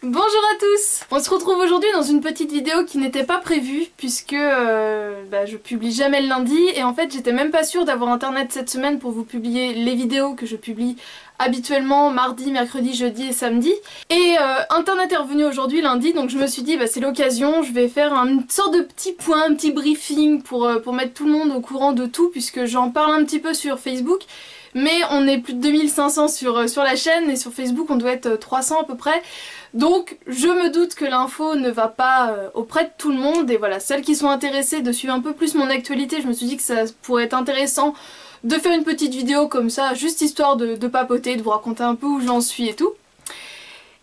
Bonjour à tous! On se retrouve aujourd'hui dans une petite vidéo qui n'était pas prévue puisque je publie jamais le lundi et en fait j'étais même pas sûre d'avoir internet cette semaine pour vous publier les vidéos que je publie habituellement mardi, mercredi, jeudi et samedi. Et internet est revenu aujourd'hui lundi, donc je me suis dit c'est l'occasion, je vais faire une sorte de petit point, un petit briefing pour mettre tout le monde au courant de tout puisque j'en parle un petit peu sur Facebook. Mais on est plus de 2500 sur la chaîne et sur Facebook on doit être 300 à peu près. Donc je me doute que l'info ne va pas auprès de tout le monde et voilà, celles qui sont intéressées de suivre un peu plus mon actualité, je me suis dit que ça pourrait être intéressant de faire une petite vidéo comme ça, juste histoire de papoter, de vous raconter un peu où j'en suis et tout.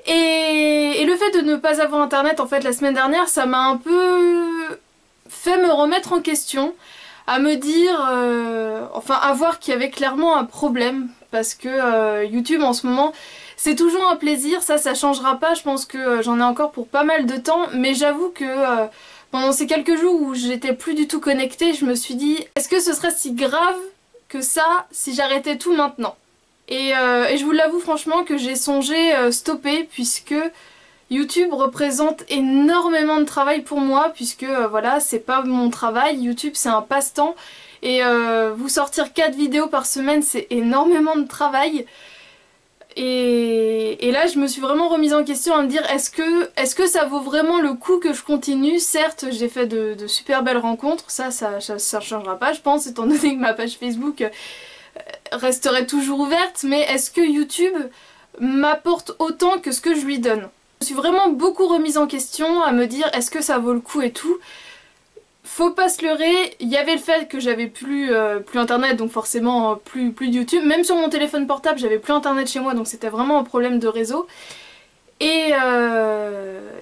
Et le fait de ne pas avoir internet en fait la semaine dernière, ça m'a un peu fait me remettre en question, à me dire, à voir qu'il y avait clairement un problème parce que YouTube en ce moment c'est toujours un plaisir, ça changera pas, je pense que j'en ai encore pour pas mal de temps, mais j'avoue que pendant ces quelques jours où j'étais plus du tout connectée, je me suis dit est-ce que ce serait si grave que ça si j'arrêtais tout maintenant? Et je vous l'avoue franchement que j'ai songé stopper puisque YouTube représente énormément de travail pour moi puisque voilà, c'est pas mon travail, YouTube c'est un passe-temps et vous sortir 4 vidéos par semaine c'est énormément de travail. Et là je me suis vraiment remise en question à me dire est-ce que ça vaut vraiment le coup que je continue? Certes j'ai fait de super belles rencontres, ça changera pas je pense étant donné que ma page Facebook resterait toujours ouverte, mais est-ce que YouTube m'apporte autant que ce que je lui donne? Je me suis vraiment beaucoup remise en question à me dire est-ce que ça vaut le coup et tout. Faut pas se leurrer, il y avait le fait que j'avais plus internet donc forcément plus de YouTube. Même sur mon téléphone portable j'avais plus internet chez moi donc c'était vraiment un problème de réseau. Et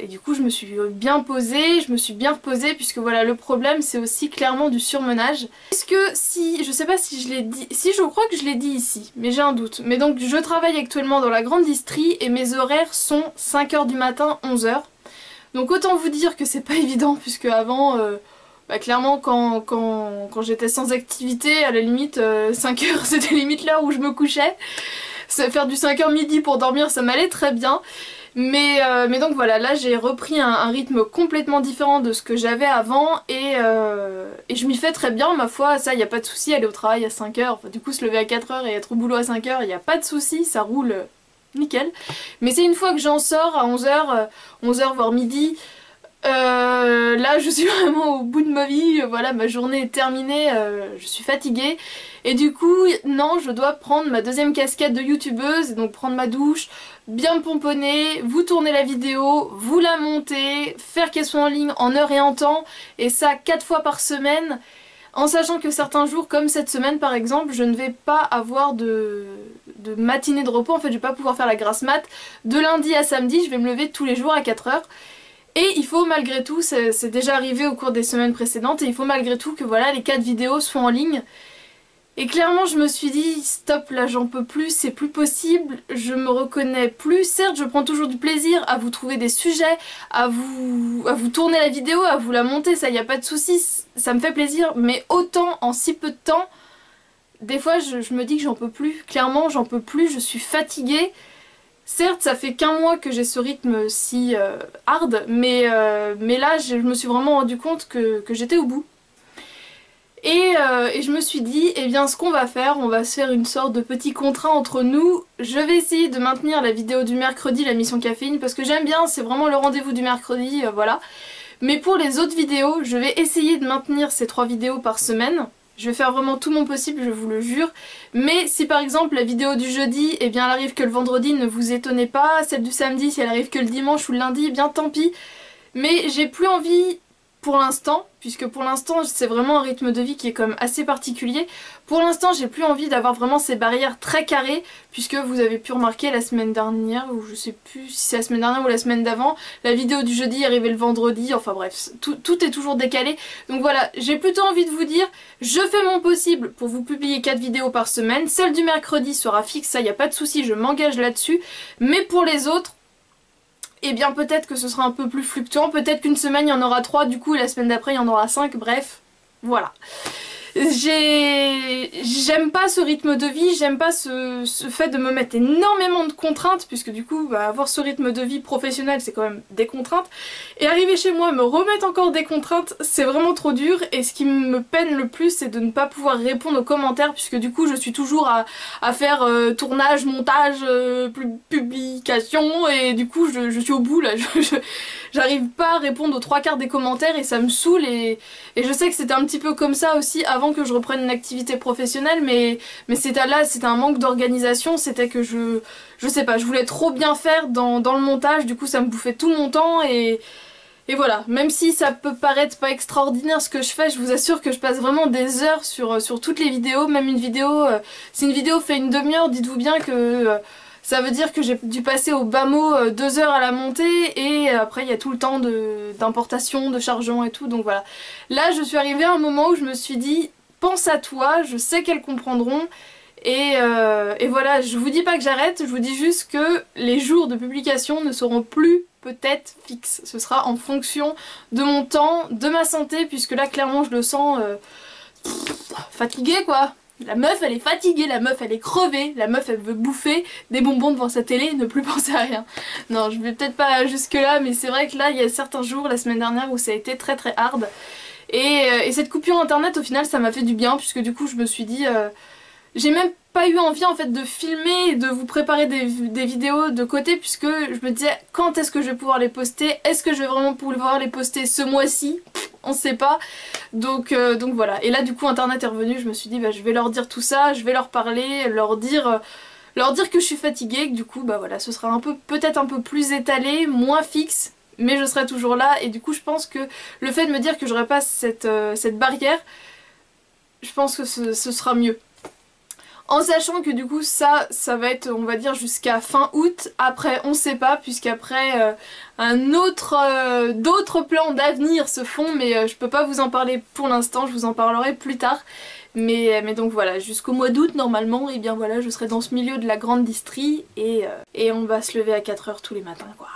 du coup je me suis bien posée, je me suis bien reposée puisque voilà le problème c'est aussi clairement du surmenage. Est-ce que si, je sais pas si je l'ai dit, si je crois que je l'ai dit ici mais j'ai un doute. Mais donc je travaille actuellement dans la grande distrie et mes horaires sont 5h du matin, 11h. Donc autant vous dire que c'est pas évident puisque avant clairement quand j'étais sans activité à la limite 5h c'était limite l'heure où je me couchais. Faire du 5h midi pour dormir ça m'allait très bien. Mais donc voilà, là j'ai repris un rythme complètement différent de ce que j'avais avant et je m'y fais très bien ma foi, ça y a pas de souci, aller au travail à 5h, enfin, du coup se lever à 4h et être au boulot à 5h, y a pas de souci, ça roule nickel. Mais c'est une fois que j'en sors à 11h, 11h voire midi, là je suis vraiment au bout de ma vie, voilà ma journée est terminée, je suis fatiguée et du coup non je dois prendre ma deuxième casquette de youtubeuse et donc prendre ma douche, bien me pomponner, vous tourner la vidéo, vous la monter, faire qu'elle soit en ligne en heure et en temps et ça 4 fois par semaine en sachant que certains jours comme cette semaine par exemple je ne vais pas avoir de matinée de repos, en fait je vais pas pouvoir faire la grasse mat, de lundi à samedi je vais me lever tous les jours à 4h. Et il faut malgré tout, c'est déjà arrivé au cours des semaines précédentes, et il faut malgré tout que voilà les 4 vidéos soient en ligne. Et clairement je me suis dit stop là j'en peux plus, c'est plus possible, je me reconnais plus. Certes je prends toujours du plaisir à vous trouver des sujets, à vous tourner la vidéo, à vous la monter, ça y a pas de souci, ça me fait plaisir, mais autant en si peu de temps, des fois je me dis que j'en peux plus, clairement j'en peux plus, je suis fatiguée. Certes, ça fait qu'un mois que j'ai ce rythme si hard, mais là, je me suis vraiment rendu compte que j'étais au bout. Et je me suis dit, eh bien, ce qu'on va faire, on va se faire une sorte de petit contrat entre nous. Je vais essayer de maintenir la vidéo du mercredi, la mission caféine, parce que j'aime bien, c'est vraiment le rendez-vous du mercredi, voilà. Mais pour les autres vidéos, je vais essayer de maintenir ces 3 vidéos par semaine. Je vais faire vraiment tout mon possible, je vous le jure. Mais si par exemple la vidéo du jeudi, eh bien elle arrive que le vendredi, ne vous étonnez pas. Celle du samedi, si elle arrive que le dimanche ou le lundi, eh bien tant pis. Mais j'ai plus envie pour l'instant, puisque pour l'instant c'est vraiment un rythme de vie qui est quand même assez particulier. Pour l'instant j'ai plus envie d'avoir vraiment ces barrières très carrées, puisque vous avez pu remarquer la semaine dernière, ou je sais plus si c'est la semaine dernière ou la semaine d'avant, la vidéo du jeudi est arrivée le vendredi, enfin bref, tout est toujours décalé. Donc voilà, j'ai plutôt envie de vous dire, je fais mon possible pour vous publier 4 vidéos par semaine, celle du mercredi sera fixe, ça y a pas de souci, je m'engage là-dessus, mais pour les autres, eh bien peut-être que ce sera un peu plus fluctuant, peut-être qu'une semaine il y en aura 3, du coup la semaine d'après il y en aura 5, bref, voilà. J'aime pas ce rythme de vie, j'aime pas ce fait de me mettre énormément de contraintes, puisque du coup, bah, avoir ce rythme de vie professionnel, c'est quand même des contraintes. Et arriver chez moi, me remettre encore des contraintes, c'est vraiment trop dur. Et ce qui me peine le plus, c'est de ne pas pouvoir répondre aux commentaires, puisque du coup, je suis toujours à faire tournage, montage, publication, et du coup, je suis au bout là. J'arrive pas à répondre aux 3/4 des commentaires et ça me saoule et je sais que c'était un petit peu comme ça aussi avant que je reprenne une activité professionnelle mais c'était là, c'était un manque d'organisation, c'était que je sais pas, je voulais trop bien faire dans le montage, du coup ça me bouffait tout mon temps et voilà, même si ça peut paraître pas extraordinaire ce que je fais, je vous assure que je passe vraiment des heures sur toutes les vidéos, même une vidéo, si une vidéo fait une demi-heure, dites-vous bien que ça veut dire que j'ai dû passer au bas mot 2 heures à la montée et après il y a tout le temps d'importation, de chargement et tout, donc voilà. Là je suis arrivée à un moment où je me suis dit, pense à toi, je sais qu'elles comprendront et voilà, je vous dis pas que j'arrête, je vous dis juste que les jours de publication ne seront plus peut-être fixes. Ce sera en fonction de mon temps, de ma santé, puisque là clairement je le sens fatiguée quoi. La meuf elle est fatiguée, la meuf elle est crevée, la meuf elle veut bouffer des bonbons devant sa télé et ne plus penser à rien. Non, je vais peut-être pas jusque là, mais c'est vrai que là il y a certains jours, la semaine dernière, où ça a été très très hard. Et cette coupure internet au final ça m'a fait du bien, puisque du coup je me suis dit... j'ai même pas eu envie en fait de filmer et de vous préparer des vidéos de côté, puisque je me disais quand est-ce que je vais pouvoir les poster, est-ce que je vais vraiment pouvoir les poster ce mois-ci, on sait pas, donc voilà. Et là du coup internet est revenu, je me suis dit bah je vais leur dire tout ça, je vais leur parler, leur dire que je suis fatiguée, que du coup bah voilà ce sera un peu peut-être un peu plus étalé, moins fixe, mais je serai toujours là. Et du coup je pense que le fait de me dire que j'aurai pas cette barrière, je pense que ce sera mieux. En sachant que du coup ça va être on va dire jusqu'à fin août, après on sait pas, puisqu'après d'autres plans d'avenir se font, mais je peux pas vous en parler pour l'instant, je vous en parlerai plus tard. Mais donc voilà, jusqu'au mois d'août normalement, et bien voilà, je serai dans ce milieu de la grande distrie et on va se lever à 4 heures tous les matins quoi.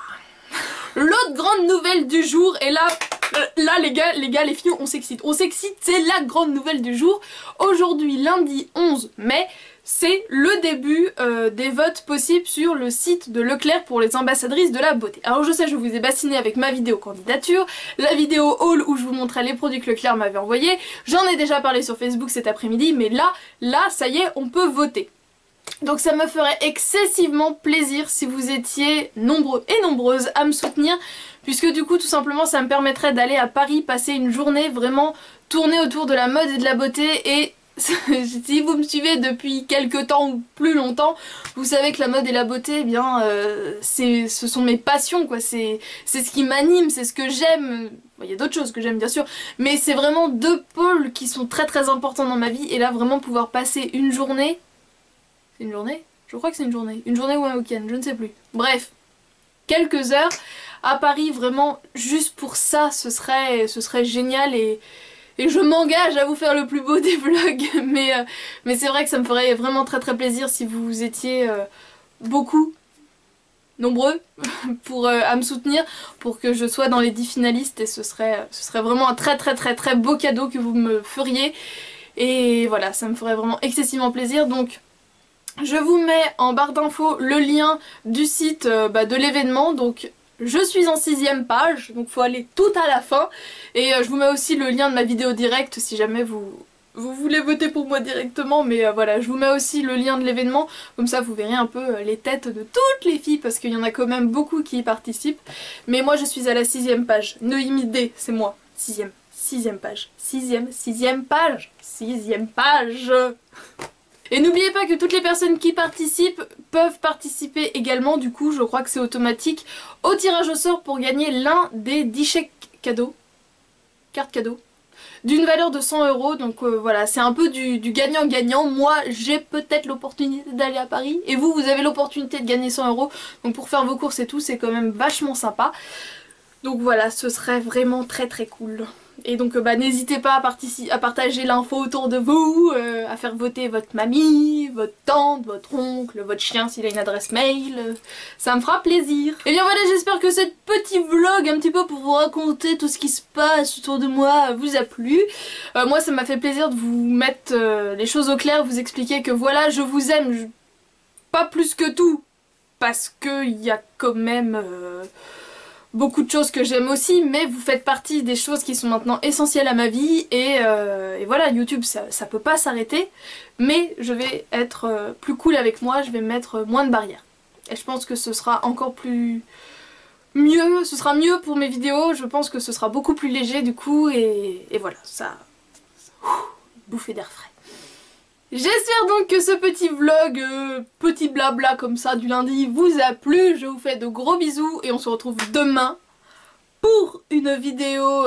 L'autre grande nouvelle du jour, et là les gars, les filles, on s'excite, c'est la grande nouvelle du jour. Aujourd'hui, lundi 11 mai, c'est le début des votes possibles sur le site de Leclerc pour les ambassadrices de la beauté. Alors je sais, je vous ai bassiné avec ma vidéo candidature, la vidéo haul où je vous montrais les produits que Leclerc m'avait envoyés, j'en ai déjà parlé sur Facebook cet après-midi, mais là, ça y est, on peut voter. Donc ça me ferait excessivement plaisir si vous étiez nombreux et nombreuses à me soutenir, puisque du coup tout simplement ça me permettrait d'aller à Paris passer une journée vraiment tournée autour de la mode et de la beauté. Et si vous me suivez depuis quelques temps ou plus longtemps, vous savez que la mode et la beauté, eh bien ce sont mes passions quoi, c'est ce qui m'anime, c'est ce que j'aime. Il y a d'autres choses que j'aime bien sûr, mais c'est vraiment deux pôles qui sont très très importants dans ma vie. Et là vraiment pouvoir passer une journée... Une journée? Je crois que c'est une journée. Une journée ou un week-end, je ne sais plus. Bref, quelques heures à Paris, vraiment, juste pour ça, ce serait génial et je m'engage à vous faire le plus beau des vlogs. Mais c'est vrai que ça me ferait vraiment très très plaisir si vous étiez beaucoup, nombreux, à me soutenir, pour que je sois dans les 10 finalistes, et ce serait vraiment un très très très très beau cadeau que vous me feriez. Et voilà, ça me ferait vraiment excessivement plaisir. Donc... je vous mets en barre d'infos le lien du site de l'événement. Donc je suis en 6ème page, donc faut aller tout à la fin. Et je vous mets aussi le lien de ma vidéo directe si jamais vous voulez voter pour moi directement. Mais voilà, je vous mets aussi le lien de l'événement, comme ça vous verrez un peu les têtes de toutes les filles, parce qu'il y en a quand même beaucoup qui y participent. Mais moi je suis à la 6ème page, Noémie D, c'est moi, 6ème page, 6ème page. Et n'oubliez pas que toutes les personnes qui participent peuvent participer également, du coup je crois que c'est automatique, au tirage au sort pour gagner l'un des 10 chèques cadeaux, cartes cadeaux, d'une valeur de 100 €. Donc voilà, c'est un peu du gagnant-gagnant. Moi j'ai peut-être l'opportunité d'aller à Paris et vous avez l'opportunité de gagner 100 €. Donc pour faire vos courses et tout, c'est quand même vachement sympa. Donc voilà, ce serait vraiment très très cool. Et donc bah, n'hésitez pas à partager l'info autour de vous, à faire voter votre mamie, votre tante, votre oncle, votre chien s'il a une adresse mail, ça me fera plaisir. Et bien voilà, j'espère que ce petit vlog un petit peu pour vous raconter tout ce qui se passe autour de moi vous a plu. Moi ça m'a fait plaisir de vous mettre les choses au clair, vous expliquer que voilà, je vous aime, pas plus que tout, parce qu'il y a quand même... beaucoup de choses que j'aime aussi, mais vous faites partie des choses qui sont maintenant essentielles à ma vie et voilà, YouTube ça peut pas s'arrêter, mais je vais être plus cool avec moi, je vais mettre moins de barrières. Et je pense que ce sera encore mieux, ce sera mieux pour mes vidéos, je pense que ce sera beaucoup plus léger du coup et voilà, ça bouffée d'air frais. J'espère donc que ce petit vlog, petit blabla comme ça du lundi vous a plu. Je vous fais de gros bisous et on se retrouve demain pour une vidéo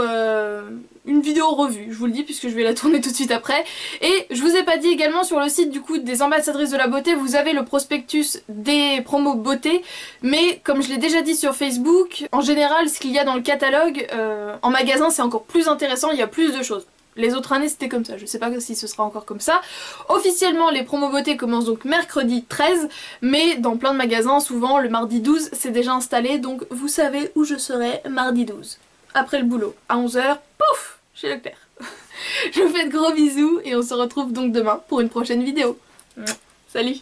revue, je vous le dis puisque je vais la tourner tout de suite après. Et je vous ai pas dit également sur le site du coup des ambassadrices de la beauté, vous avez le prospectus des promos beauté, mais comme je l'ai déjà dit sur Facebook, en général ce qu'il y a dans le catalogue, en magasin c'est encore plus intéressant, il y a plus de choses. Les autres années c'était comme ça, je sais pas si ce sera encore comme ça. Officiellement les promos beauté commencent donc mercredi 13, mais dans plein de magasins souvent le mardi 12 c'est déjà installé, donc vous savez où je serai mardi 12. Après le boulot, à 11 h, pouf, chez Leclerc. Je vous fais de gros bisous et on se retrouve donc demain pour une prochaine vidéo. Salut!